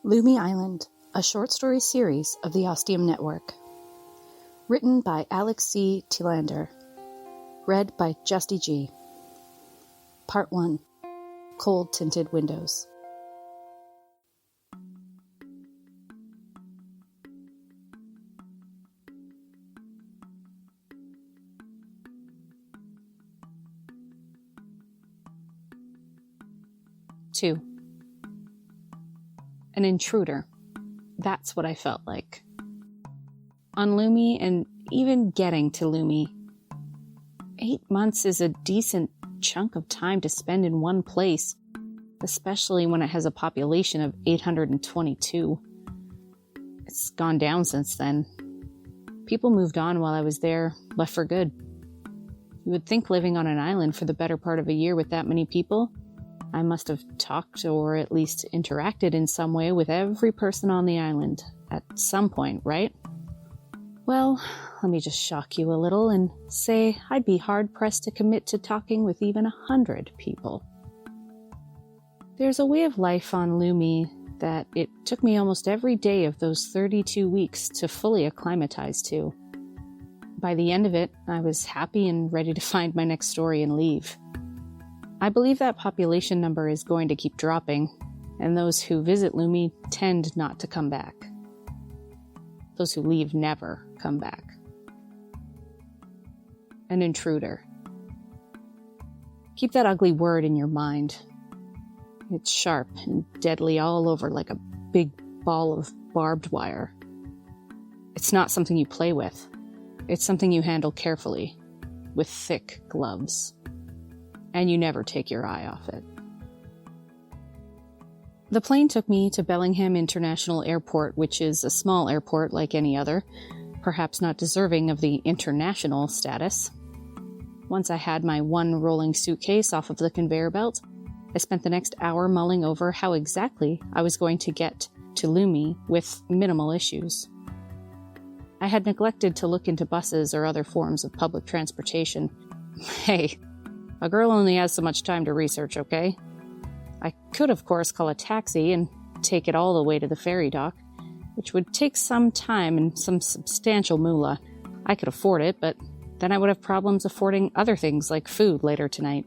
Lummi Island, a short story series of the Ostium Network. Written by Alex C. Telander. Read by Justy G. Part 1. Cold Tinted Windows. Two. An intruder. That's what I felt like. On Lummi, and even getting to Lummi, 8 months is a decent chunk of time to spend in one place, especially when it has a population of 822. It's gone down since then. People moved on while I was there, left for good. You would think living on an island for the better part of a year with that many people, I must have talked or at least interacted in some way with every person on the island at some point, right? Well, let me just shock you a little and say I'd be hard-pressed to commit to talking with even 100 people. There's a way of life on Lummi that it took me almost every day of those 32 weeks to fully acclimatize to. By the end of it, I was happy and ready to find my next story and leave. I believe that population number is going to keep dropping, and those who visit Lummi tend not to come back. Those who leave never come back. An intruder. Keep that ugly word in your mind. It's sharp and deadly all over like a big ball of barbed wire. It's not something you play with. It's something you handle carefully, with thick gloves. And you never take your eye off it. The plane took me to Bellingham International Airport, which is a small airport like any other, perhaps not deserving of the international status. Once I had my one rolling suitcase off of the conveyor belt, I spent the next hour mulling over how exactly I was going to get to Lummi with minimal issues. I had neglected to look into buses or other forms of public transportation. Hey, a girl only has so much time to research, okay? I could, of course, call a taxi and take it all the way to the ferry dock, which would take some time and some substantial moolah. I could afford it, but then I would have problems affording other things like food later tonight.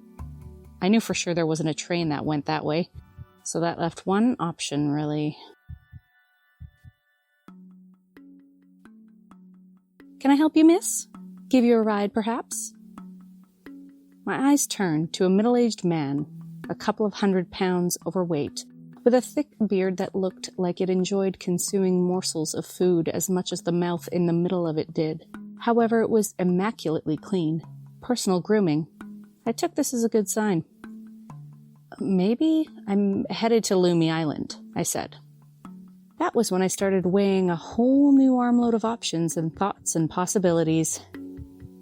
I knew for sure there wasn't a train that went that way, so that left one option, really. Can I help you, miss? Give you a ride, perhaps? My eyes turned to a middle-aged man, a couple of 100 pounds overweight, with a thick beard that looked like it enjoyed consuming morsels of food as much as the mouth in the middle of it did. However, it was immaculately clean. Personal grooming. I took this as a good sign. Maybe I'm headed to Lummi Island, I said. That was when I started weighing a whole new armload of options and thoughts and possibilities.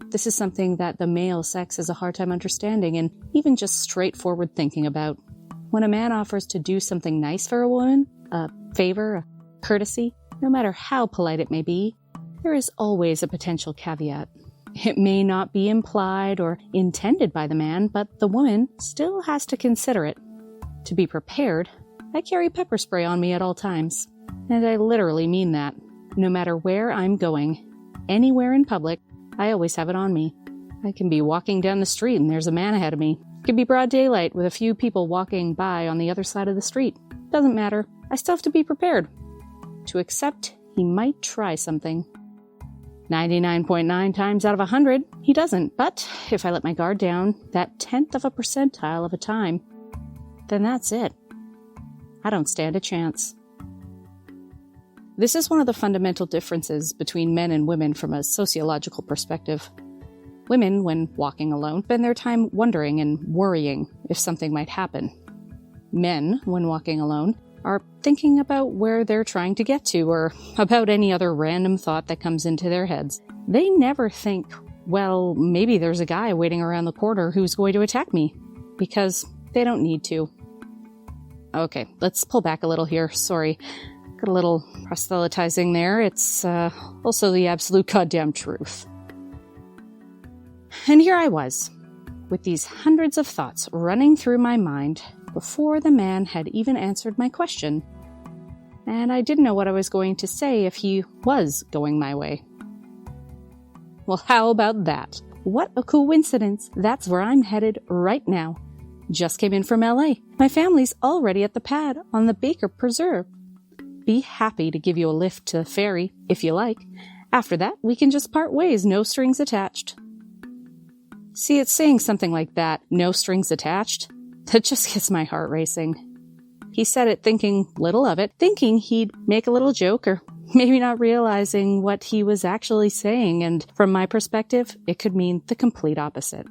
This is something that the male sex has a hard time understanding and even just straightforward thinking about. When a man offers to do something nice for a woman, a favor, a courtesy, no matter how polite it may be, there is always a potential caveat. It may not be implied or intended by the man, but the woman still has to consider it. To be prepared, I carry pepper spray on me at all times. And I literally mean that. No matter where I'm going, anywhere in public, I always have it on me. I can be walking down the street and there's a man ahead of me. It could be broad daylight with a few people walking by on the other side of the street. Doesn't matter. I still have to be prepared. To accept he might try something. 99.9 times out of 100, he doesn't. But if I let my guard down that 10th of a percentile of a time, then that's it. I don't stand a chance. This is one of the fundamental differences between men and women from a sociological perspective. Women, when walking alone, spend their time wondering and worrying if something might happen. Men, when walking alone, are thinking about where they're trying to get to or about any other random thought that comes into their heads. They never think, well, maybe there's a guy waiting around the corner who's going to attack me, because they don't need to. Okay, let's pull back a little here. Sorry. Got a little proselytizing there. It's also the absolute goddamn truth. And here I was, with these hundreds of thoughts running through my mind before the man had even answered my question. and I didn't know what I was going to say if he was going my way. Well, how about that? What a coincidence. That's where I'm headed right now. Just came in from LA. My family's already at the pad on the Baker Preserve. Be happy to give you a lift to the ferry, if you like. After that, we can just part ways, no strings attached. See, it's saying something like that, no strings attached, that just gets my heart racing. He said it thinking little of it, thinking he'd make a little joke or maybe not realizing what he was actually saying, and from my perspective, it could mean the complete opposite.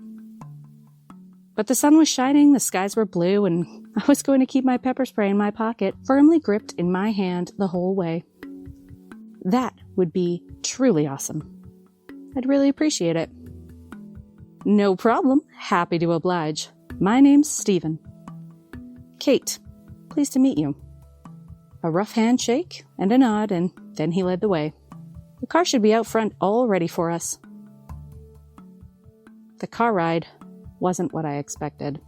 But the sun was shining, the skies were blue, and I was going to keep my pepper spray in my pocket, firmly gripped in my hand the whole way. That would be truly awesome. I'd really appreciate it. No problem. Happy to oblige. My name's Stephen. Kate, pleased to meet you. A rough handshake and a nod, and then he led the way. The car should be out front all ready for us. The car ride wasn't what I expected.